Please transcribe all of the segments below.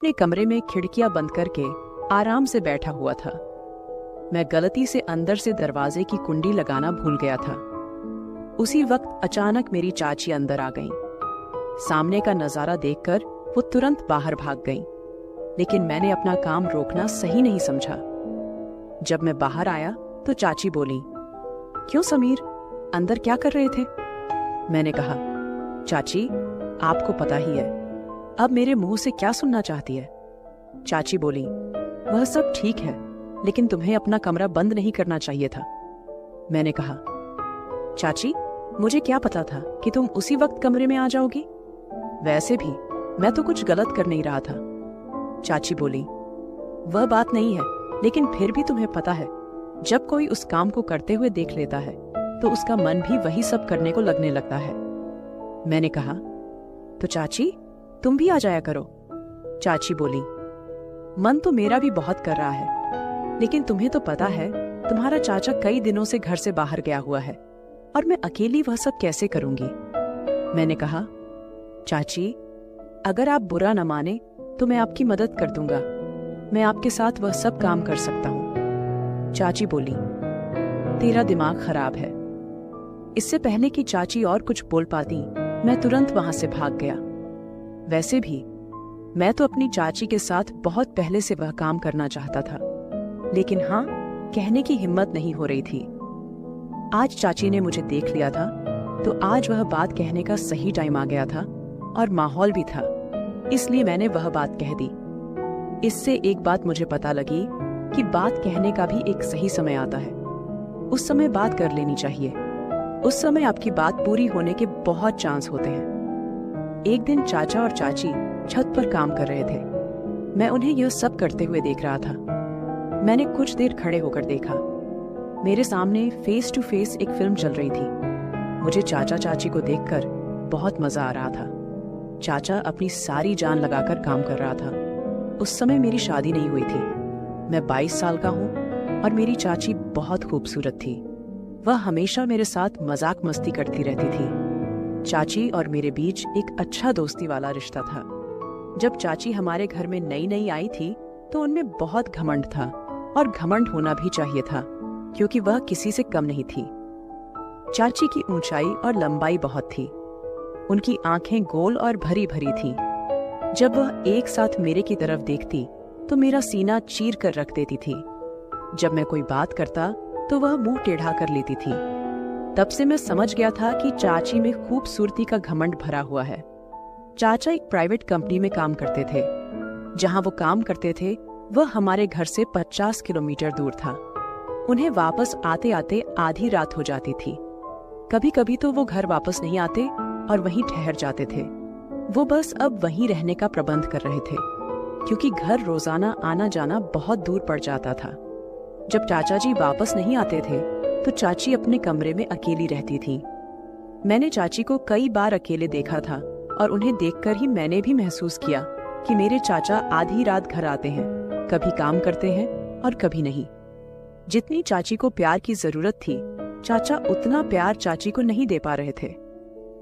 अपने कमरे में खिड़कियां बंद करके आराम से बैठा हुआ था। मैं गलती से अंदर से दरवाजे की कुंडी लगाना भूल गया था। उसी वक्त अचानक मेरी चाची अंदर आ गईं। सामने का नजारा देखकर वो तुरंत बाहर भाग गईं, लेकिन मैंने अपना काम रोकना सही नहीं समझा। जब मैं बाहर आया तो चाची बोली, क्यों समीर, अंदर क्या कर रहे थे? मैंने कहा, चाची आपको पता ही है, अब मेरे मुंह से क्या सुनना चाहती है? चाची बोली, वह सब ठीक है, लेकिन तुम्हें अपना कमरा बंद नहीं करना चाहिए था। मैंने कहा, चाची मुझे क्या पता था कि तुम उसी वक्त कमरे में आ जाओगी? वैसे भी मैं तो कुछ गलत कर नहीं रहा था। चाची बोली, वह बात नहीं है, लेकिन फिर भी तुम्हें पता है, जब कोई उस काम को करते हुए देख लेता है तो उसका मन भी वही सब करने को लगने लगता है। मैंने कहा, तो चाची तुम भी आ जाया करो। चाची बोली, मन तो मेरा भी बहुत कर रहा है, लेकिन तुम्हें तो पता है तुम्हारा चाचा कई दिनों से घर से बाहर गया हुआ है और मैं अकेली वह सब कैसे करूंगी? मैंने कहा, चाची अगर आप बुरा न माने तो मैं आपकी मदद कर दूंगा, मैं आपके साथ वह सब काम कर सकता हूँ। चाची बोली, तेरा दिमाग खराब है। इससे पहले कि चाची और कुछ बोल पाती, मैं तुरंत वहां से भाग गया। वैसे भी मैं तो अपनी चाची के साथ बहुत पहले से वह काम करना चाहता था, लेकिन हाँ, कहने की हिम्मत नहीं हो रही थी। आज चाची ने मुझे देख लिया था, तो आज वह बात कहने का सही टाइम आ गया था और माहौल भी था, इसलिए मैंने वह बात कह दी। इससे एक बात मुझे पता लगी कि बात कहने का भी एक सही समय आता है। उस समय बात कर लेनी चाहिए। उस समय आपकी बात पूरी होने के बहुत चांस होते हैं। एक दिन चाचा और चाची छत पर काम कर रहे थे। मैं उन्हें यह सब करते हुए देख रहा था। मैंने कुछ देर खड़े होकर देखा। मेरे सामने फेस टू फेस एक फिल्म चल रही थी। मुझे चाचा चाची को देखकर बहुत मजा आ रहा था। चाचा अपनी सारी जान लगाकर काम कर रहा था। उस समय मेरी शादी नहीं हुई थी। मैं 22 साल का हूँ और मेरी चाची बहुत खूबसूरत थी। वह हमेशा मेरे साथ मजाक मस्ती करती रहती थी। चाची और मेरे बीच एक अच्छा दोस्ती वाला रिश्ता था। जब चाची हमारे घर में नई नई आई थी तो उनमें बहुत घमंड था, और घमंड होना भी चाहिए था क्योंकि वह किसी से कम नहीं थी। चाची की ऊंचाई और लंबाई बहुत थी। उनकी आंखें गोल और भरी भरी थीं। जब वह एक साथ मेरे की तरफ देखती तो मेरा सीना चीर कर रख देती थी। जब मैं कोई बात करता तो वह मुंह टेढ़ा कर लेती थी। तब से मैं समझ गया था कि चाची में खूबसूरती का घमंड भरा हुआ है। चाचा एक प्राइवेट कंपनी में काम करते थे। जहां वो काम करते थे वह हमारे घर से 50 किलोमीटर दूर था। उन्हें वापस आते आते आधी रात हो जाती थी। कभी कभी तो वो घर वापस नहीं आते और वहीं ठहर जाते थे। वो बस अब वहीं रहने का प्रबंध कर रहे थे, क्योंकि घर रोजाना आना जाना बहुत दूर पड़ जाता था। जब चाचा जी वापस नहीं आते थे तो चाची अपने कमरे में अकेली रहती थी। मैंने चाची को कई बार अकेले देखा था और उन्हें देखकर ही मैंने भी महसूस किया कि मेरे चाचा आधी रात घर आते हैं, कभी काम करते हैं और कभी नहीं। जितनी चाची को प्यार की जरूरत थी, चाचा उतना प्यार चाची को नहीं दे पा रहे थे।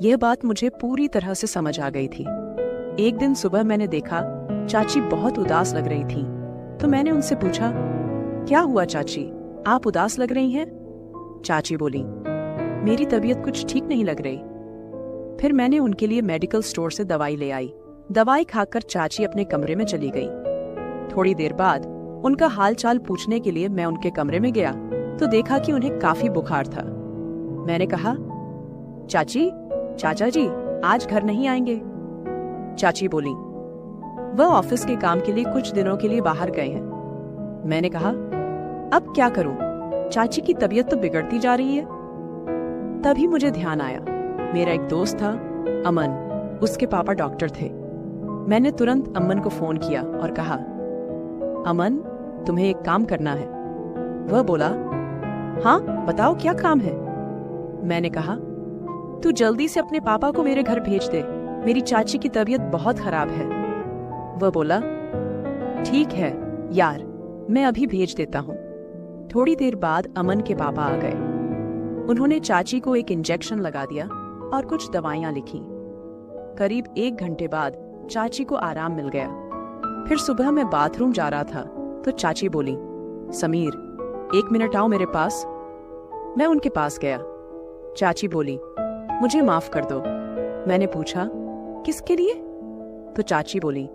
यह बात मुझे पूरी तरह से समझ आ गई थी। एक दिन सुबह मैंने देखा चाची बहुत उदास लग रही थी, तो मैंने उनसे पूछा, क्या हुआ चाची, आप उदास लग रही हैं? चाची बोली, मेरी तबीयत कुछ ठीक नहीं लग रही। फिर मैंने उनके लिए मेडिकल स्टोर से दवाई ले आई। दवाई खाकर चाची अपने कमरे में चली गई। थोड़ी देर बाद उनका हालचाल पूछने के लिए मैं उनके कमरे में गया तो देखा कि उन्हें काफी बुखार था। मैंने कहा, चाची, चाचा जी आज घर नहीं आएंगे? चाची बोली, वह ऑफिस के काम के लिए कुछ दिनों के लिए बाहर गए हैं। मैंने कहा, अब क्या करूं? चाची की तबीयत तो बिगड़ती जा रही है। तभी मुझे ध्यान आया, मेरा एक दोस्त था अमन, उसके पापा डॉक्टर थे। मैंने तुरंत अमन को फोन किया और कहा, अमन तुम्हें एक काम करना है। वह बोला, हाँ बताओ क्या काम है? मैंने कहा, तू जल्दी से अपने पापा को मेरे घर भेज दे, मेरी चाची की तबीयत बहुत खराब है। वह बोला, ठीक है यार, मैं अभी भेज देता हूँ। थोड़ी देर बाद अमन के पापा आ गए। उन्होंने चाची को एक इंजेक्शन लगा दिया और कुछ दवाइयां लिखी। करीब 1 घंटे बाद चाची को आराम मिल गया। फिर सुबह मैं बाथरूम जा रहा था तो चाची बोली, समीर 1 मिनट आओ मेरे पास। मैं उनके पास गया। चाची बोली, मुझे माफ कर दो। मैंने पूछा, किसके लिए? तो चाची बोली,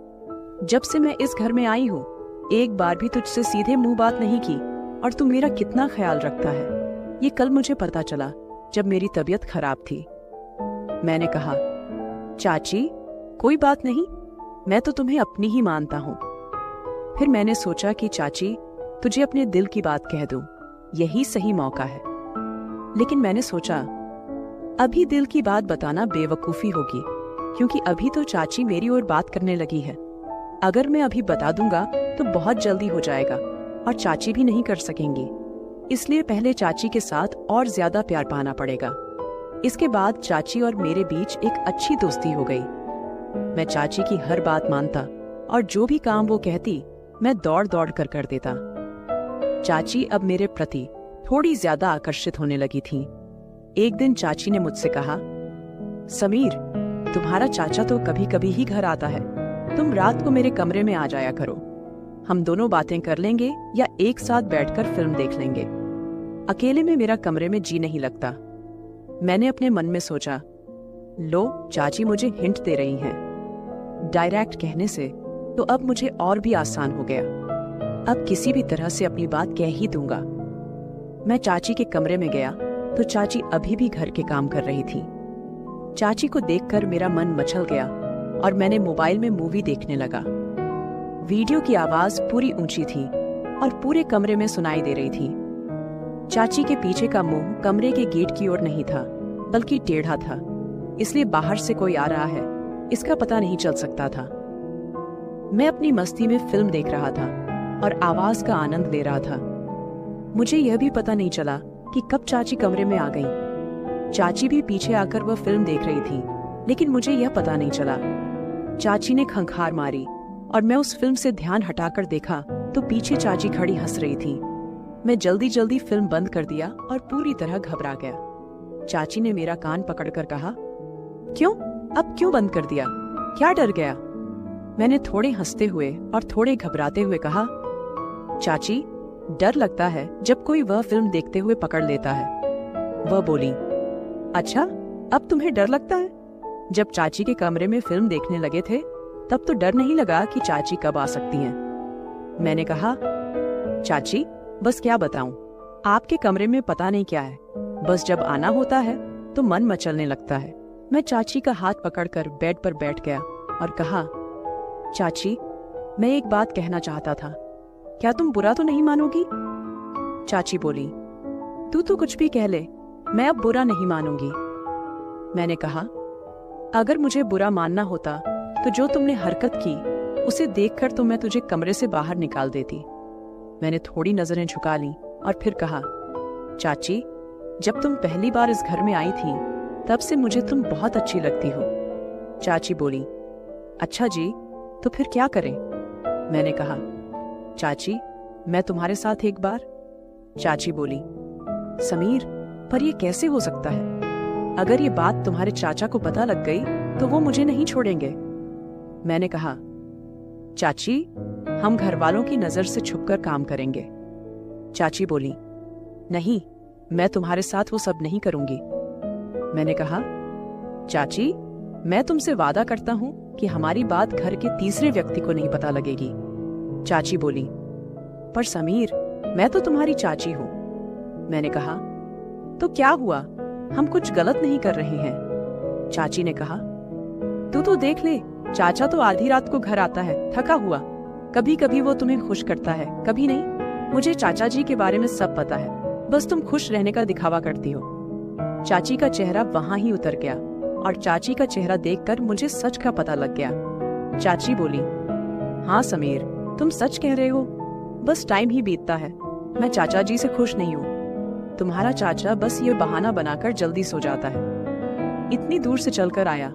जब से मैं इस घर में आई हूँ एक बार भी तुझसे सीधे मुंह बात नहीं की और तू मेरा कितना ख्याल रखता है ये कल मुझे पता चला जब मेरी तबीयत खराब थी। मैंने कहा, चाची कोई बात नहीं, मैं तो तुम्हें अपनी ही मानता हूँ। फिर मैंने सोचा कि चाची तुझे अपने दिल की बात कह दूं, यही सही मौका है। लेकिन मैंने सोचा अभी दिल की बात बताना बेवकूफी होगी, क्योंकि अभी तो चाची मेरी ओर बात करने लगी है। अगर मैं अभी बता दूंगा तो बहुत जल्दी हो जाएगा और चाची भी नहीं कर सकेंगी, इसलिए पहले चाची के साथ और ज्यादा प्यार पाना पड़ेगा। इसके बाद चाची और मेरे बीच एक अच्छी दोस्ती हो गई। मैं चाची की हर बात मानता और जो भी काम वो कहती मैं दौड़ दौड़ कर देता। चाची अब मेरे प्रति थोड़ी ज्यादा आकर्षित होने लगी थी। एक दिन चाची ने मुझसे कहा, समीर तुम्हारा चाचा तो कभी कभी ही घर आता है, तुम रात को मेरे कमरे में आ जाया करो, हम दोनों बातें कर लेंगे या एक साथ बैठकर फिल्म देख लेंगे। अकेले में मेरा कमरे में जी नहीं लगता। मैंने अपने मन में सोचा, लो चाची मुझे हिंट दे रही हैं। डायरेक्ट कहने से तो अब मुझे और भी आसान हो गया। अब किसी भी तरह से अपनी बात कह ही दूंगा। मैं चाची के कमरे में गया तो चाची अभी भी घर के काम कर रही थी। चाची को देखकर मेरा मन मचल गया और मैंने मोबाइल में मूवी देखने लगा। वीडियो की आवाज पूरी ऊंची थी और पूरे कमरे में सुनाई दे रही थी। चाची के पीछे का मुंह कमरे के गेट की ओर नहीं था, बल्कि टेढ़ा था, इसलिए बाहर से कोई आ रहा है इसका पता नहीं चल सकता था। मैं अपनी मस्ती में फिल्म देख रहा था और आवाज का आनंद ले रहा था। मुझे यह भी पता नहीं चला कि कब चाची कमरे में आ गई। चाची भी पीछे आकर वह फिल्म देख रही थी, लेकिन मुझे यह पता नहीं चला। चाची ने खंखार मारी और मैं उस फिल्म से ध्यान हटाकर देखा तो पीछे चाची खड़ी हंस रही थी। मैं जल्दी जल्दी फिल्म बंद कर दिया और पूरी तरह घबरा गया। चाची ने मेरा कान पकड़कर कहा, क्यों, अब क्यों बंद कर दिया, क्या डर गया? मैंने थोड़े हंसते हुए और थोड़े घबराते हुए कहा, चाची डर लगता है जब कोई वह फिल्म देखते हुए पकड़ लेता है। वह बोली, अच्छा अब तुम्हें डर लगता है? जब चाची के कमरे में फिल्म देखने लगे थे तब तो डर नहीं लगा कि चाची कब आ सकती हैं। मैंने कहा, चाची बस क्या बताऊं, आपके कमरे में पता नहीं क्या है, बस जब आना होता है तो मन मचलने लगता है। मैं चाची का हाथ पकड़कर बेड पर बैठ गया और कहा, चाची मैं एक बात कहना चाहता था, क्या तुम बुरा तो नहीं मानोगी? चाची बोली, तू तो कुछ भी कह ले, मैं अब बुरा नहीं मानूंगी। मैंने कहा, अगर मुझे बुरा मानना होता तो जो तुमने हरकत की उसे देखकर तो मैं तुझे कमरे से बाहर निकाल देती। मैंने थोड़ी नजरें झुका ली और फिर कहा, चाची जब तुम पहली बार इस घर में आई थी तब से मुझे तुम बहुत अच्छी लगती हो। चाची बोली, अच्छा जी, तो फिर क्या करें? मैंने कहा, चाची मैं तुम्हारे साथ एक बार। चाची बोली, समीर पर यह कैसे हो सकता है? अगर ये बात तुम्हारे चाचा को पता लग गई तो वो मुझे नहीं छोड़ेंगे। मैंने कहा, चाची हम घर वालों की नजर से छुपकर काम करेंगे। चाची बोली, नहीं मैं तुम्हारे साथ वो सब नहीं करूंगी। मैंने कहा, चाची मैं तुमसे वादा करता हूं कि हमारी बात घर के तीसरे व्यक्ति को नहीं पता लगेगी। चाची बोली, पर समीर मैं तो तुम्हारी चाची हूं। मैंने कहा, तो क्या हुआ, हम कुछ गलत नहीं कर रहे हैं। चाची ने कहा, तू तो देख ले, चाचा तो आधी रात को घर आता है थका हुआ, कभी कभी वो तुम्हें खुश करता है कभी नहीं। मुझे चाचा जी के बारे में सब पता है, बस तुम खुश रहने का दिखावा करती हो। चाची का चेहरा वहां ही उतर गया और चाची का चेहरा देखकर मुझे सच का पता लग गया। चाची बोली, हाँ समीर तुम सच कह रहे हो, बस टाइम ही बीतता है, मैं चाचा जी से खुश नहीं हूँ। तुम्हारा चाचा बस ये बहाना बनाकर जल्दी सो जाता है। इतनी दूर से चलकर आया,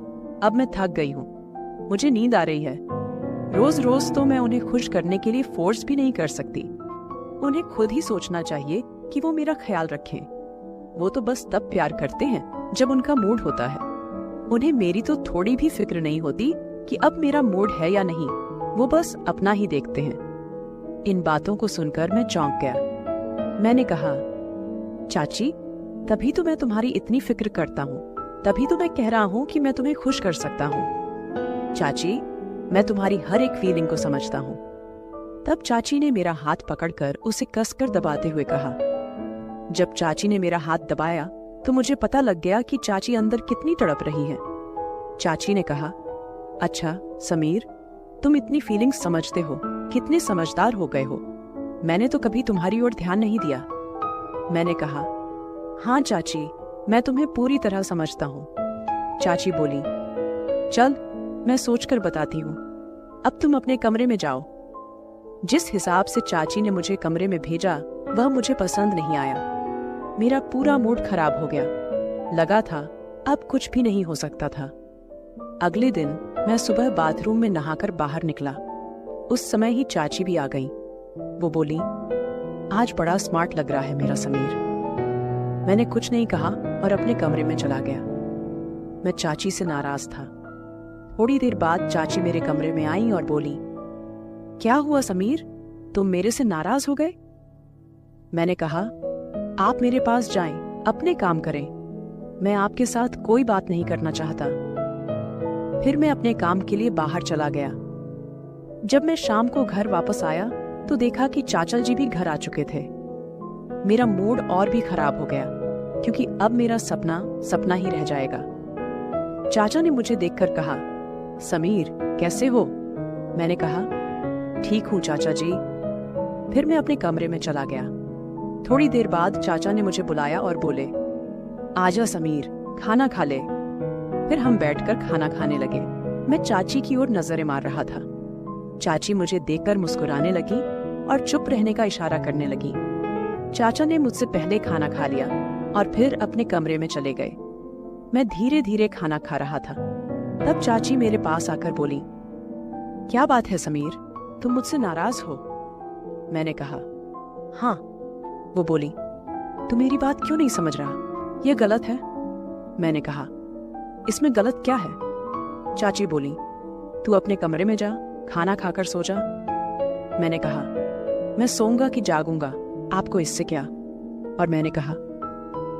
अब मैं थक गई हूँ, मुझे नींद आ रही है। रोज रोज तो मैं उन्हें खुश करने के लिए फोर्स भी नहीं कर सकती। उन्हें खुद ही सोचना चाहिए कि वो मेरा ख्याल रखें। वो तो बस तब प्यार करते हैं जब उनका मूड होता है। उन्हें मेरी तो थोड़ी भी फिक्र नहीं होती कि अब मेरा मूड है या नहीं। वो बस अपना ही देखते हैं। इन बातों को सुनकर मैं चौंक गया। मैंने कहा, चाची, तभी तो मैं तुम्हारी इतनी फिक्र करता हूँ, तभी तो मैं कह रहा हूँ कि मैं तुम्हें खुश कर सकता हूँ। चाची, मैं तुम्हारी हर एक फीलिंग को समझता हूँ। तब चाची ने मेरा हाथ पकड़कर उसे कसकर दबाते हुए कहा। जब चाची ने मेरा हाथ दबाया तो मुझे पता लग गया कि चाची अंदर कितनी तड़प रही है। चाची ने कहा, अच्छा समीर, तुम इतनी फीलिंग्स समझते हो, कितने समझदार हो गए हो। मैंने तो कभी तुम्हारी ओर ध्यान नहीं दिया। मैंने कहा, हाँ चाची, मैं तुम्हें पूरी तरह समझता हूँ। चाची बोली, चल मैं सोचकर बताती हूँ, अब तुम अपने कमरे में जाओ। जिस हिसाब से चाची ने मुझे कमरे में भेजा वह मुझे पसंद नहीं आया। मेरा पूरा मूड खराब हो गया। लगा था अब कुछ भी नहीं हो सकता था। अगले दिन मैं सुबह बाथरूम में नहाकर बाहर निकला। उस समय ही चाची भी आ गई। वो बोली, आज बड़ा स्मार्ट लग रहा है मेरा समीर। मैंने कुछ नहीं कहा और अपने कमरे में चला गया। मैं चाची से नाराज था। थोड़ी देर बाद चाची मेरे कमरे में आई और बोली, क्या हुआ समीर, तुम मेरे से नाराज हो गए? मैंने कहा, आप मेरे पास जाएं, अपने काम करें। मैं आपके साथ कोई बात नहीं करना चाहता। फिर मैं अपने काम के लिए बाहर चला गया। जब मैं शाम को घर वापस आया तो देखा कि चाचा जी भी घर आ चुके थे। मेरा मूड और भी खराब हो गया, क्योंकि अब मेरा सपना सपना ही रह जाएगा। चाचा ने मुझे देखकर कहा, समीर कैसे हो? मैंने कहा, ठीक हूँ चाचा जी। फिर मैं अपने कमरे में चला गया। थोड़ी देर बाद चाचा ने मुझे बुलाया और बोले, आजा समीर, खाना खा ले। फिर हम बैठकर खाना खाने लगे। मैं चाची की ओर नजरें मार रहा था। चाची मुझे देखकर मुस्कुराने लगी और चुप रहने का इशारा करने लगी। चाचा ने मुझसे पहले खाना खा लिया और फिर अपने कमरे में चले गए। मैं धीरे धीरे खाना खा रहा था। तब चाची मेरे पास आकर बोली, क्या बात है समीर, तुम मुझसे नाराज हो? मैंने कहा, हाँ। वो बोली, तू मेरी बात क्यों नहीं समझ रहा? यह गलत है। मैंने कहा, इसमें गलत क्या है? चाची बोली, तू अपने कमरे में जा, खाना खाकर सो जा। मैंने कहा, मैं सोऊंगा कि जागूंगा, आपको इससे क्या? और मैंने कहा,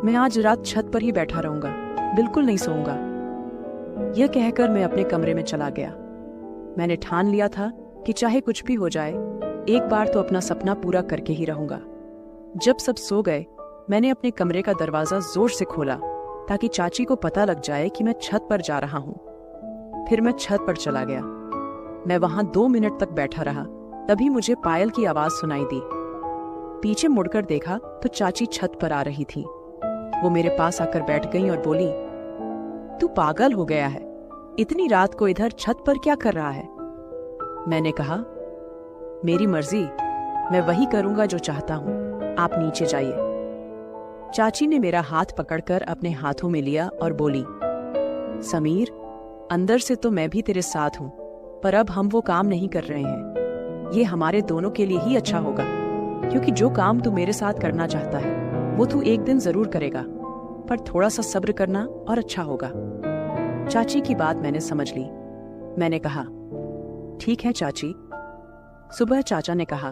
मैं आज रात छत पर ही बैठा रहूंगा, बिल्कुल नहीं सोऊंगा। यह कहकर मैं अपने कमरे में चला गया। मैंने ठान लिया था कि चाहे कुछ भी हो जाए, एक बार तो अपना सपना पूरा करके ही रहूंगा। जब सब सो गए, मैंने अपने कमरे का दरवाजा जोर से खोला ताकि चाची को पता लग जाए कि मैं छत पर जा रहा हूं। फिर मैं छत पर चला गया। मैं वहां 2 मिनट तक बैठा रहा। तभी मुझे पायल की आवाज सुनाई दी। पीछे मुड़कर देखा तो चाची छत पर आ रही थी। वो मेरे पास आकर बैठ गई और बोली, तू पागल हो गया है, इतनी रात को इधर छत पर क्या कर रहा है? मैंने कहा, मेरी मर्जी, मैं वही करूंगा जो चाहता हूं, आप नीचे जाइए। चाची ने मेरा हाथ पकड़कर अपने हाथों में लिया और बोली, समीर, अंदर से तो मैं भी तेरे साथ हूं, पर अब हम वो काम नहीं कर रहे हैं। ये हमारे दोनों के लिए ही अच्छा होगा, क्योंकि जो काम तू मेरे साथ करना चाहता है वो तू एक दिन जरूर करेगा, पर थोड़ा सा सब्र करना और अच्छा होगा। चाची की बात मैंने समझ ली। मैंने कहा, ठीक है चाची। सुबह चाचा ने कहा,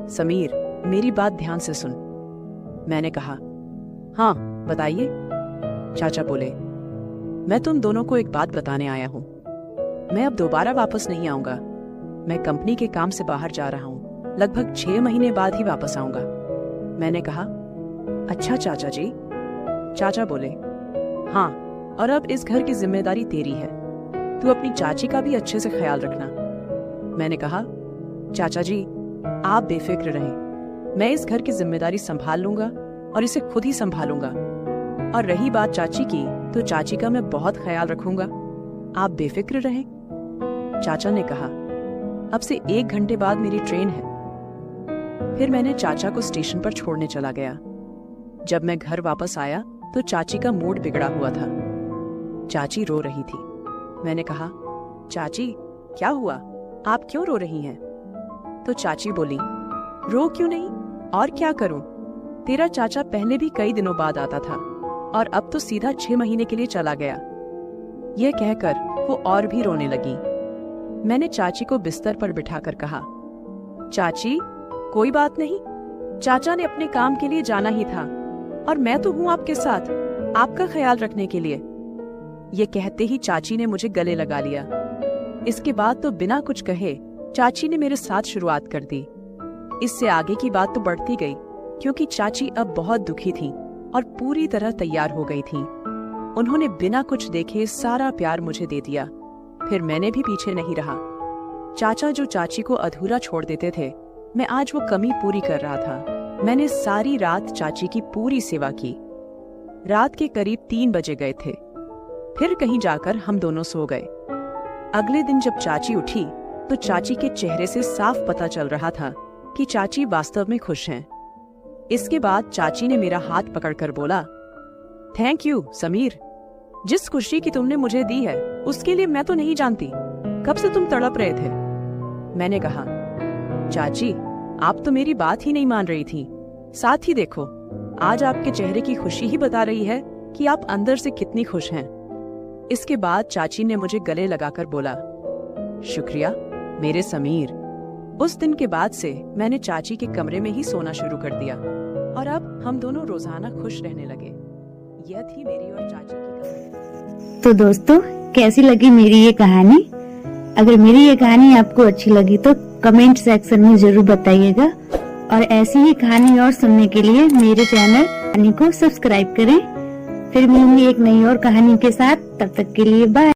समीर, मेरी बात ध्यान से सुन। मैंने कहा, हाँ बताइए। चाचा बोले, मैं तुम दोनों को एक बात बताने आया हूं। मैं अब दोबारा वापस नहीं आऊंगा। मैं कंपनी के काम से बाहर जा रहा हूं। लगभग 6 महीने बाद ही वापस आऊंगा। मैंने कहा, अच्छा चाचा जी। चाचा बोले, हाँ, और अब इस घर की जिम्मेदारी तेरी है। तू अपनी चाची का भी अच्छे से ख्याल रखना। मैंने कहा, चाचा जी, आप बेफिक्र रहें, मैं इस घर की जिम्मेदारी संभाल लूंगा और इसे खुद ही संभालूंगा। और रही बात चाची की, तो चाची का मैं बहुत ख्याल रखूंगा, आप बेफिक्र रहें। चाचा ने कहा, अब से 1 घंटे बाद मेरी ट्रेन है। फिर मैंने चाचा को स्टेशन पर छोड़ने चला गया। जब मैं घर वापस आया तो चाची का मूड बिगड़ा हुआ था। चाची रो रही थी। मैंने कहा, चाची क्या हुआ, आप क्यों रो रही हैं? तो चाची बोली, रो क्यों नहीं, और क्या करूं? तेरा चाचा पहले भी कई दिनों बाद आता था और अब तो सीधा 6 महीने के लिए चला गया। यह कहकर वो और भी रोने लगी। मैंने चाची को बिस्तर पर बिठाकर कहा, चाची, कोई बात नहीं, चाचा ने अपने काम के लिए जाना ही था और मैं तो हूं आपके साथ, आपका ख्याल रखने के लिए। ये कहते ही चाची ने मुझे गले लगा लिया। इसके बाद तो बिना कुछ कहे चाची ने मेरे साथ शुरुआत कर दी। इससे आगे की बात तो बढ़ती गई, क्योंकि चाची अब बहुत दुखी थी और पूरी तरह तैयार हो गई थी। उन्होंने बिना कुछ देखे सारा प्यार मुझे दे दिया। फिर मैंने भी पीछे नहीं रहा। चाचा जो चाची को अधूरा छोड़ देते थे, मैं आज वो कमी पूरी कर रहा था। मैंने सारी रात चाची की पूरी सेवा की। रात के करीब 3 बजे गए थे। फिर कहीं जाकर हम दोनों सो गए। अगले दिन जब चाची उठी तो चाची के चेहरे से साफ पता चल रहा था कि चाची वास्तव में खुश हैं। इसके बाद चाची ने मेरा हाथ पकड़कर बोला, थैंक यू समीर, जिस खुशी की तुमने मुझे दी है उसके लिए मैं तो नहीं जानती कब से तुम तड़प रहे थे। मैंने कहा, चाची, आप तो मेरी बात ही नहीं मान रही थी। साथ ही देखो, आज आपके चेहरे की खुशी ही बता रही है कि आप अंदर से कितनी खुश हैं। इसके बाद चाची ने मुझे गले लगाकर बोला, शुक्रिया मेरे समीर। उस दिन के बाद से मैंने चाची के कमरे में ही सोना शुरू कर दिया और अब हम दोनों रोजाना खुश रहने लगे। यह थी मेरी और चाची की कहानी। तो दोस्तों, कैसी लगी मेरी ये कहानी? अगर मेरी ये कहानी आपको अच्छी लगी तो कमेंट सेक्शन में जरूर बताइएगा और ऐसी ही कहानी और सुनने के लिए मेरे चैनल कहानी को सब्सक्राइब करें। फिर मिलेंगे एक नई और कहानी के साथ। तब तक के लिए बाय।